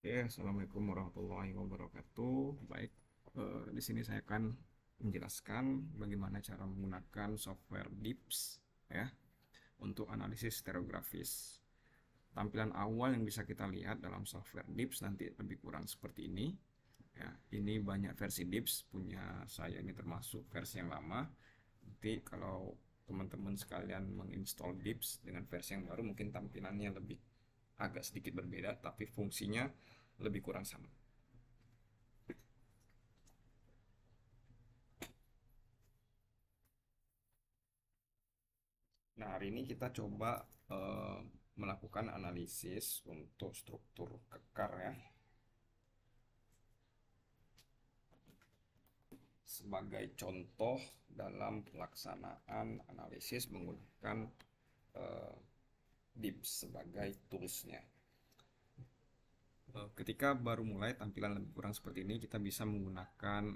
Assalamualaikum warahmatullahi wabarakatuh. Baik, di sini saya akan menjelaskan bagaimana cara menggunakan software DIPS ya untuk analisis stereografis. Tampilan awal yang bisa kita lihat dalam software DIPS nanti lebih kurang seperti ini. Ya, ini banyak versi DIPS, punya saya ini termasuk versi yang lama. Nanti kalau teman-teman sekalian menginstall DIPS dengan versi yang baru mungkin tampilannya lebih agak sedikit berbeda, tapi fungsinya lebih kurang sama. Nah, hari ini kita coba eh, melakukan analisis untuk struktur kekar ya, sebagai contoh dalam pelaksanaan analisis menggunakan eh, DIPS sebagai toolsnya. Ketika baru mulai tampilan lebih kurang seperti ini, kita bisa menggunakan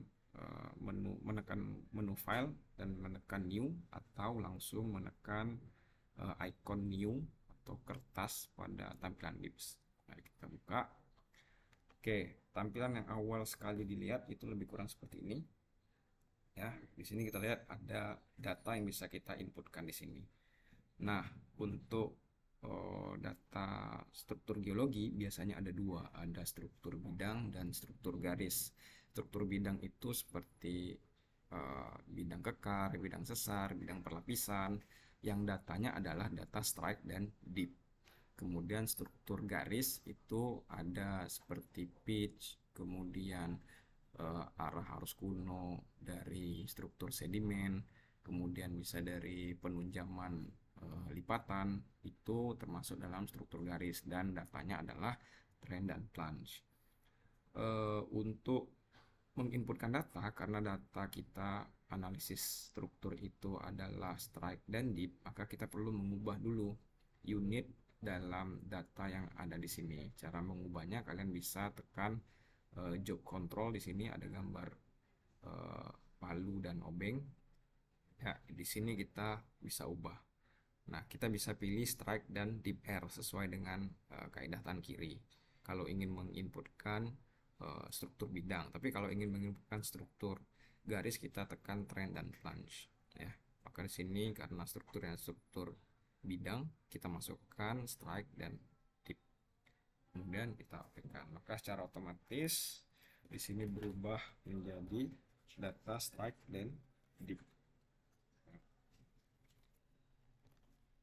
menekan menu file dan menekan new, atau langsung menekan icon new atau kertas pada tampilan DIPS. Mari kita buka. Oke, tampilan yang awal sekali dilihat itu lebih kurang seperti ini. Ya, di sini kita lihat ada data yang bisa kita inputkan di sini. Nah, untuk data struktur geologi biasanya ada dua, ada struktur bidang dan struktur garis. Struktur bidang itu seperti bidang kekar, bidang sesar, bidang perlapisan, yang datanya adalah data strike dan dip. Kemudian struktur garis itu ada seperti pitch, kemudian arah arus kuno dari struktur sedimen, kemudian bisa dari penunjaman lipatan, itu termasuk dalam struktur garis dan datanya adalah trend dan plunge. Untuk menginputkan data, karena data kita analisis struktur itu adalah strike dan dip, maka kita perlu mengubah dulu unit dalam data yang ada di sini. Cara mengubahnya kalian bisa tekan job control. Di sini ada gambar eh, palu dan obeng. Ya, di sini kita bisa ubah. Nah, kita bisa pilih strike dan deep air sesuai dengan kaidah tangan kiri. Kalau ingin menginputkan struktur bidang, tapi kalau ingin menginputkan struktur garis, kita tekan trend dan plunge. Ya, maka di sini karena strukturnya struktur bidang, kita masukkan strike dan deep. Kemudian kita aplikasikan. Maka secara otomatis di sini berubah menjadi data strike dan deep.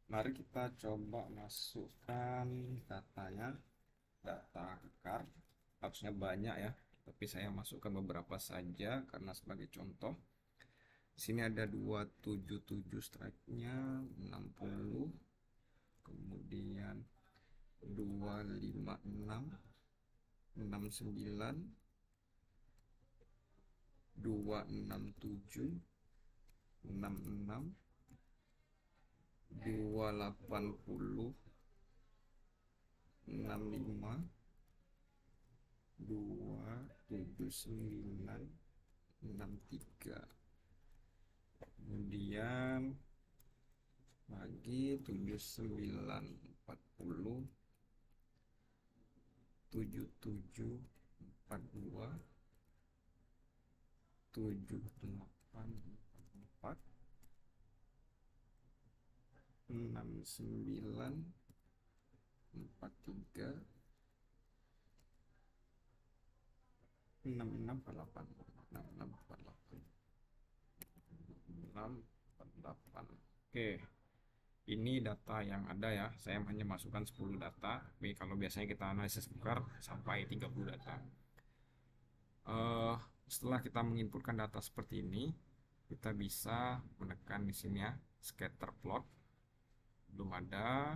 Mari kita coba masukkan datanya, data kekar. Harusnya banyak ya, tapi saya masukkan beberapa saja karena sebagai contoh. Di sini ada 277 strike-nya, 60, kemudian 256, 69, 267, 66, 280, 65, 279, 63. Kemudian lagi 79, 40, 77, 42, 78, 44, 69, 43, 66, 48, 66, 48, 6, 48. Oke, ini data yang ada ya. Saya hanya masukkan 10 data, tapi kalau biasanya kita analisis tukar sampai 30 data. Eh, Setelah kita menginputkan data seperti ini, kita bisa menekan di sini ya, scatter plot. Belum ada,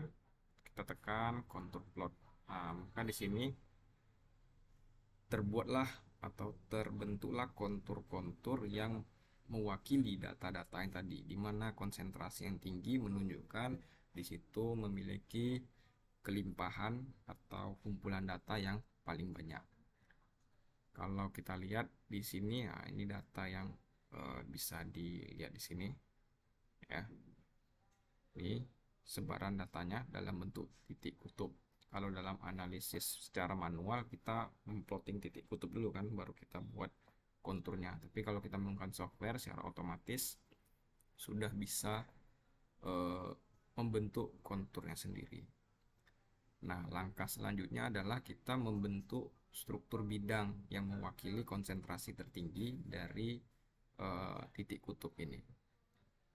kita tekan contour plot. Nah, maka di sini terbuatlah atau terbentuklah kontur-kontur yang mewakili data-data yang tadi, di mana konsentrasi yang tinggi menunjukkan di situ memiliki kelimpahan atau kumpulan data yang paling banyak. Kalau kita lihat di sini, ya ini data yang bisa dilihat di sini ya. Ini sebaran datanya dalam bentuk titik kutub. Kalau dalam analisis secara manual kita memplotting titik kutub dulu kan, baru kita buat konturnya. Tapi kalau kita menggunakan software secara otomatis sudah bisa eh, membentuk konturnya sendiri. Nah, langkah selanjutnya adalah kita membentuk struktur bidang yang mewakili konsentrasi tertinggi dari titik kutub ini.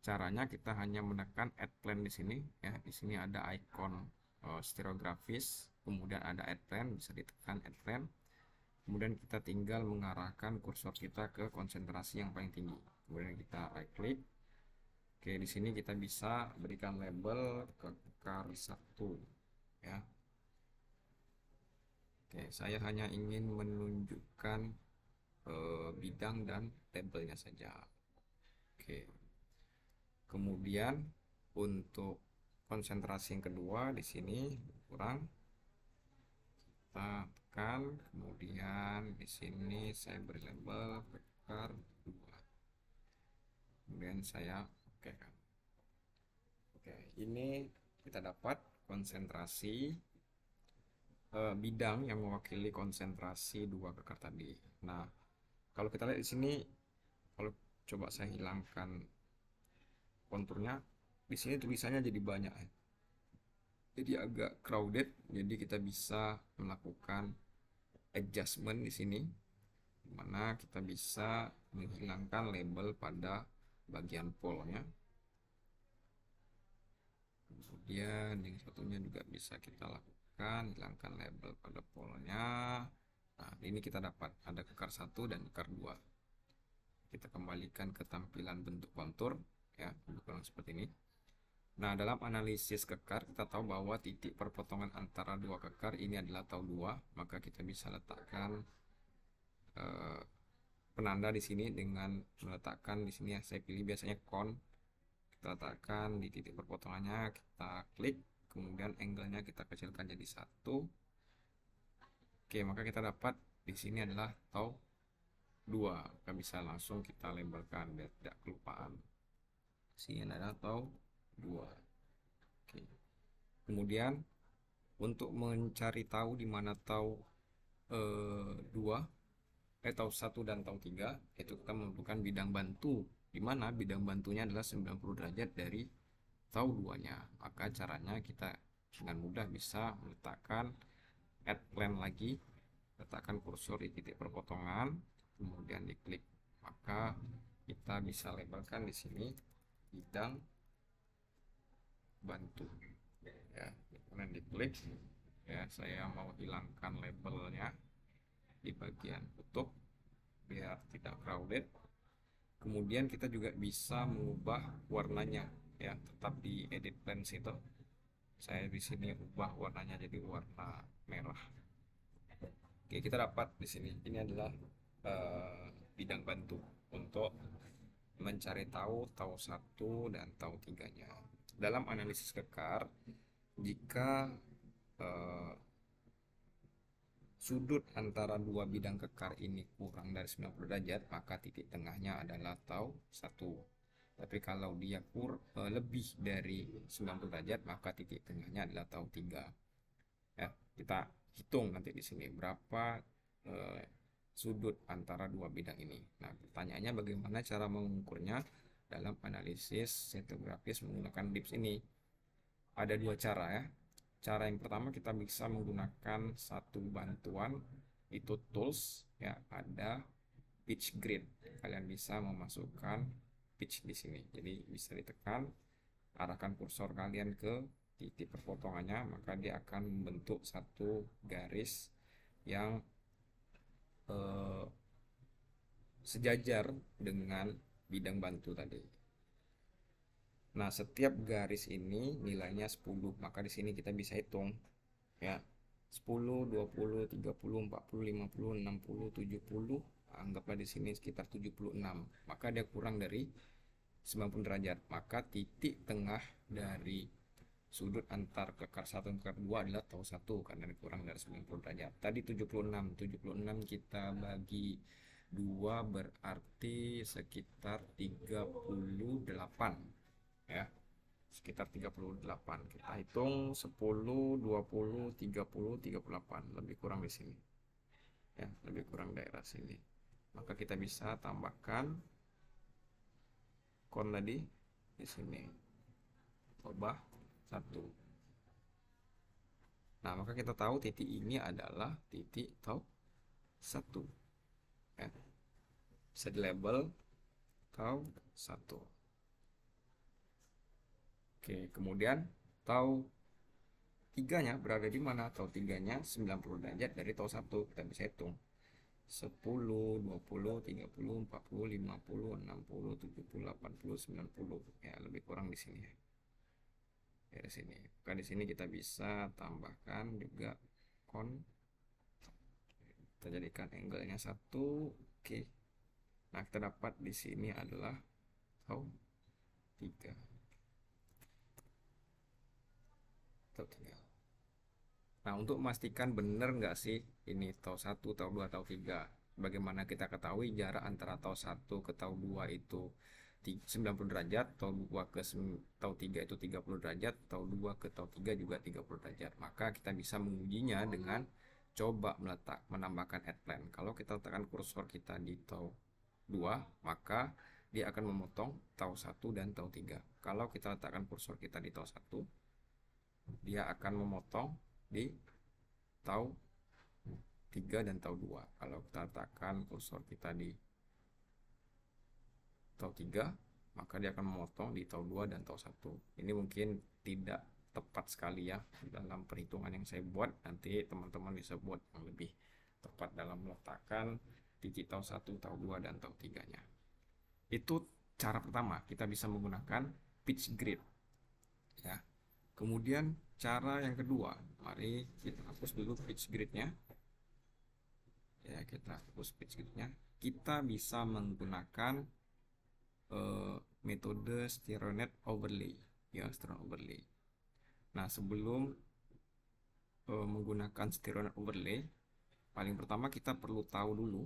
Caranya kita hanya menekan add plan di sini ya. Di sini ada icon stereografis, kemudian ada add plan, bisa ditekan add plan. Kemudian kita tinggal mengarahkan kursor kita ke konsentrasi yang paling tinggi. Kemudian kita right click. Oke, di sini kita bisa berikan label kekar 1 ya. Oke, saya hanya ingin menunjukkan bidang dan labelnya saja. Oke. Kemudian untuk konsentrasi yang kedua di sini kurang, kita tekan. Kemudian di sini saya beri label kekar 2. Kemudian saya oke kan. Oke, ini kita dapat konsentrasi bidang yang mewakili konsentrasi 2 kekar tadi. Nah, kalau kita lihat di sini, kalau coba saya hilangkan konturnya, di sini tulisannya jadi banyak ya. Jadi agak crowded, jadi kita bisa melakukan adjustment di sini, dimana kita bisa menghilangkan label pada bagian polnya. Kemudian yang satunya juga bisa kita lakukan, hilangkan label pada polnya. Nah, ini kita dapat ada kekar 1 dan kekar 2. Kita kembalikan ke tampilan bentuk kontur ya, bentuk seperti ini. Nah, dalam analisis kekar kita tahu bahwa titik perpotongan antara dua kekar ini adalah tau 2, maka kita bisa letakkan penanda di sini dengan meletakkan di sini ya, saya pilih biasanya kon. Kita letakkan di titik perpotongannya, kita klik, kemudian angle-nya kita kecilkan jadi 1. Oke, maka kita dapat di sini adalah tau 2. Maka bisa langsung kita labelkan biar tidak kelupaan. Sini adalah tau 2. Oke. Kemudian untuk mencari tahu di mana tau 1 dan tau 3, itu kita membutuhkan bidang bantu, di mana bidang bantunya adalah 90 derajat dari tau 2-nya. Maka caranya kita dengan mudah bisa meletakkan add plan lagi, letakkan kursor di titik perpotongan, kemudian diklik, maka kita bisa labelkan di sini bidang bantu ya. Kemudian diklik ya, saya mau hilangkan labelnya di bagian kutub biar tidak crowded. Kemudian kita juga bisa mengubah warnanya ya, tetap di edit plan itu. Saya di sini ubah warnanya jadi warna merah. Oke, kita dapat di sini ini adalah bidang bantu untuk mencari tahu tau 1 dan tau 3-nya. Dalam analisis kekar, jika sudut antara dua bidang kekar ini kurang dari 90 derajat, maka titik tengahnya adalah tau 1. Tapi kalau dia lebih dari 90 derajat, maka titik tengahnya adalah tau 3. Ya, kita hitung nanti di sini berapa sudut antara dua bidang ini. Nah, pertanyaannya bagaimana cara mengukurnya dalam analisis stereografis menggunakan DIPS ini? Ada dua cara ya. Cara yang pertama kita bisa menggunakan satu bantuan, itu tools ya, ada pitch grid. Kalian bisa memasukkan pitch di sini. Jadi bisa ditekan, arahkan kursor kalian ke titik perpotongannya, maka dia akan membentuk satu garis yang sejajar dengan bidang bantu tadi. Nah, setiap garis ini nilainya 10, maka di sini kita bisa hitung ya. 10, 20, 30, 40, 50, 60, 70, anggaplah di sini sekitar 76. Maka dia kurang dari 90 derajat. Maka titik tengah dari sudut antar kekar 1 dan kekar 2 adalah tau 1 karena kurang dari 90 derajat. Tadi 76. 76 kita bagi 2 berarti sekitar 38 ya. sekitar 38. Kita hitung 10, 20, 30, 38, lebih kurang di sini. Ya, lebih kurang daerah sini. Maka kita bisa tambahkan kon tadi di sini. Coba 1. Nah, maka kita tahu titik ini adalah titik tau 1. Ya. Bisa di label tau 1. Oke, kemudian tau 3-nya berada di mana? Tau 3-nya 90 derajat dari tau 1. Kita bisa hitung 10, 20, 30, 40, 50, 60, 70, 80, 90. Ya, lebih kurang di sini ya. Dari sini. Maka di sini kita bisa tambahkan juga kon. Kita jadikan angle-nya 1. Oke. Nah, kita dapat di sini adalah tau 3. Tau 3. Nah, untuk memastikan benar nggak sih ini tau 1, tau 2, tau 3. Bagaimana kita ketahui jarak antara tau 1 ke tau 2 itu 90 derajat, tau 2 ke tau 3 itu 30 derajat, tau 2 ke tau 3 juga 30 derajat. Maka kita bisa mengujinya dengan coba menambahkan add plan. Kalau kita letakkan kursor kita di tau 2, maka dia akan memotong tau 1 dan tau 3. Kalau kita letakkan kursor kita di tau 1, dia akan memotong di tau 3 dan tau 2. Kalau kita letakkan kursor kita di tau 3, maka dia akan memotong di tau 2 dan tau 1. Ini mungkin tidak tepat sekali ya dalam perhitungan yang saya buat. Nanti teman-teman bisa buat yang lebih tepat dalam meletakkan titik tau 1, tau 2, dan tau 3-nya. Itu cara pertama, kita bisa menggunakan pitch grid ya. Kemudian cara yang kedua, mari kita hapus dulu pitch gridnya ya. Kita hapus pitch gridnya. Kita bisa menggunakan metode Stirronet overlay ya, Stirronet overlay. Nah, sebelum menggunakan Stirronet overlay, paling pertama kita perlu tahu dulu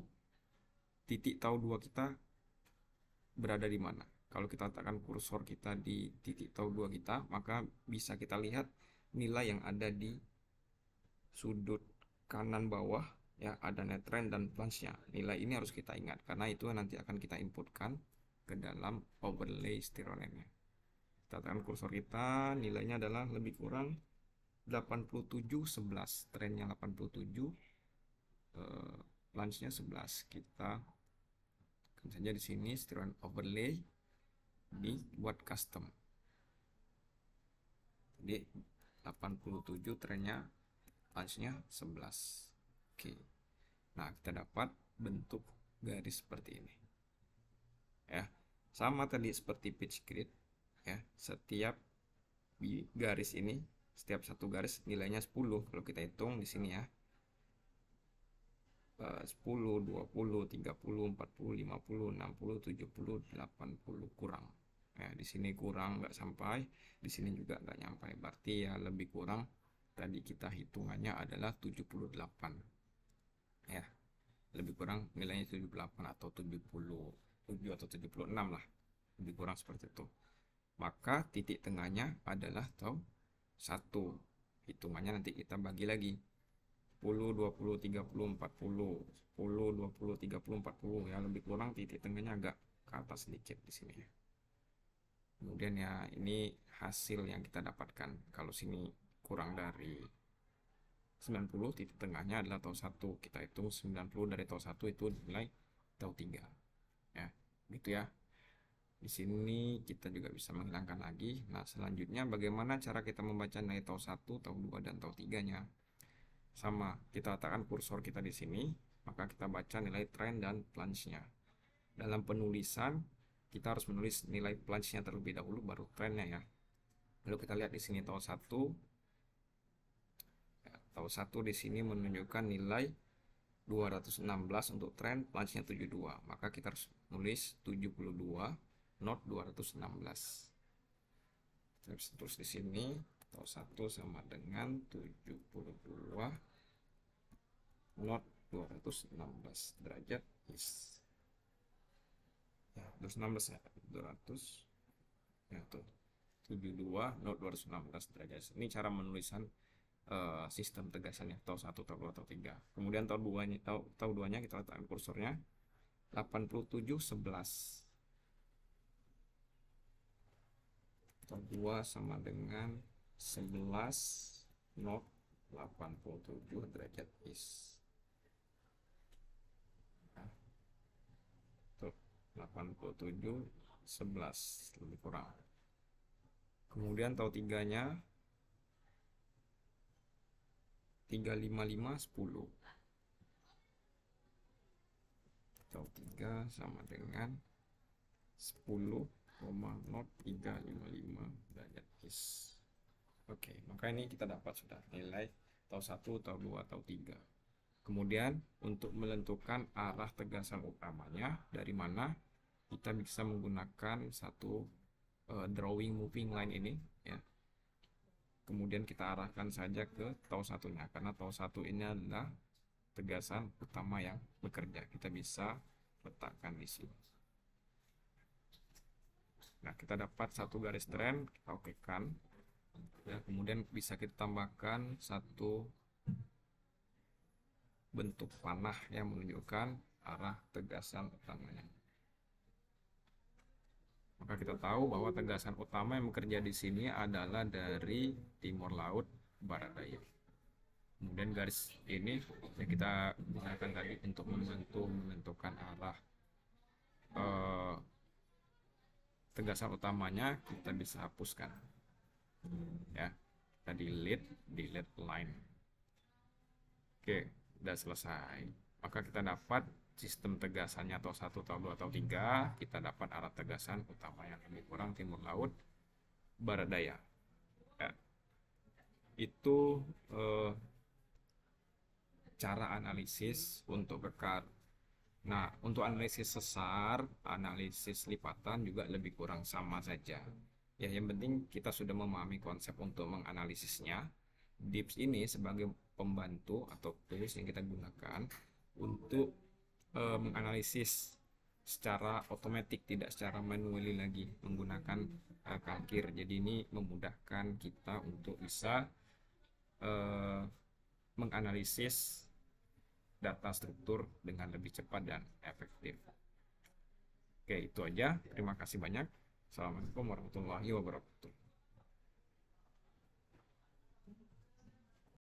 titik tau 2 kita berada di mana. Kalau kita letakkan kursor kita di titik tau 2 kita, maka bisa kita lihat nilai yang ada di sudut kanan bawah ya, ada net trend dan plunge-nya. Nilai ini harus kita ingat karena itu nanti akan kita inputkan ke dalam overlay Stirronetnya. Kita letakkan kursor kita, nilainya adalah lebih kurang 87,11, trennya 87, plunge-nya 11. Kita kan saja di sini Stirronet overlay, dibuat custom. Jadi 87 trennya, punch-nya 11. Oke. Nah, kita dapat bentuk garis seperti ini. Ya. Sama tadi seperti pitch grid ya. Setiap garis ini, setiap satu garis nilainya 10. Kalau kita hitung di sini ya. 10, 20, 30, 40, 50, 60, 70, 80 kurang. Ya, di sini kurang nggak sampai, di sini juga nggak nyampe. Berarti ya lebih kurang. Tadi kita hitungannya adalah 78. Ya, lebih kurang nilainya 78 atau 77 atau 76 lah. Lebih kurang seperti itu. Maka titik tengahnya adalah tau 1. Hitungannya nanti kita bagi lagi. 10, 20, 30, 40, 10, 20, 30, 40 ya, lebih kurang titik tengahnya agak ke atas sedikit di sini ya. Kemudian ya, ini hasil yang kita dapatkan. Kalau sini kurang dari 90, titik tengahnya adalah tau 1. Kita hitung 90 dari tau 1 itu nilai tau 3 ya, gitu ya. Di sini kita juga bisa menghilangkan lagi. Nah, selanjutnya bagaimana cara kita membaca nilai tau 1, tau 2, dan tau 3-nya? Sama, kita letakkan kursor kita di sini, maka kita baca nilai trend dan plunge-nya. Dalam penulisan, kita harus menulis nilai plunge-nya terlebih dahulu, baru trend-nya ya. Lalu kita lihat di sini tau 1. Ya, tau 1 di sini menunjukkan nilai 216 untuk trend, plunge-nya 72. Maka kita harus nulis 72 not 216. Terus di sini tau 1 sama dengan 72 not 216 derajat is ya 216 ya 200 ya tuh 72 not 216 derajat. Ini cara menulisan sistem tegasannya, tau 1, tau 2, tau 3. Kemudian tau 2-nya, tau 2-nya kita letakkan kursornya 87 11. Tau 2 sama dengan 11 not 87 derajat is. Nah, tuh 87 11 lebih kurang. Kemudian tau 3-nya 355 10. Tau 3 sama dengan 10,0355 derajat is. Oke, maka ini kita dapat sudah nilai tau 1, tau 2, tau 3. Kemudian untuk menentukan arah tegasan utamanya dari mana, kita bisa menggunakan satu drawing moving line ini ya. Kemudian kita arahkan saja ke tau 1-nya, karena tau 1 ini adalah tegasan utama yang bekerja. Kita bisa letakkan di sini. Nah, kita dapat satu garis trend, kita okekan. Ya, kemudian bisa kita tambahkan satu bentuk panah yang menunjukkan arah tegasan utamanya. Maka kita tahu bahwa tegasan utama yang bekerja di sini adalah dari timur laut barat daya. Kemudian garis ini yang kita gunakan tadi untuk membantu menentukan arah tegasan utamanya, kita bisa hapuskan. Ya, kita delete line. Oke, udah selesai. Maka kita dapat sistem tegasannya atau 1, atau 2, atau 3. Kita dapat arah tegasan utama yang lebih kurang timur laut barat daya ya. Itu cara analisis untuk kekar. Nah, untuk analisis sesar, analisis lipatan juga lebih kurang sama saja ya. Yang penting kita sudah memahami konsep untuk menganalisisnya. DIPS ini sebagai pembantu atau tools yang kita gunakan untuk menganalisis secara otomatis, tidak secara manually lagi menggunakan kalkir. Jadi ini memudahkan kita untuk bisa menganalisis data struktur dengan lebih cepat dan efektif. Oke, itu aja. Terima kasih banyak. Assalamualaikum warahmatullahi wabarakatuh.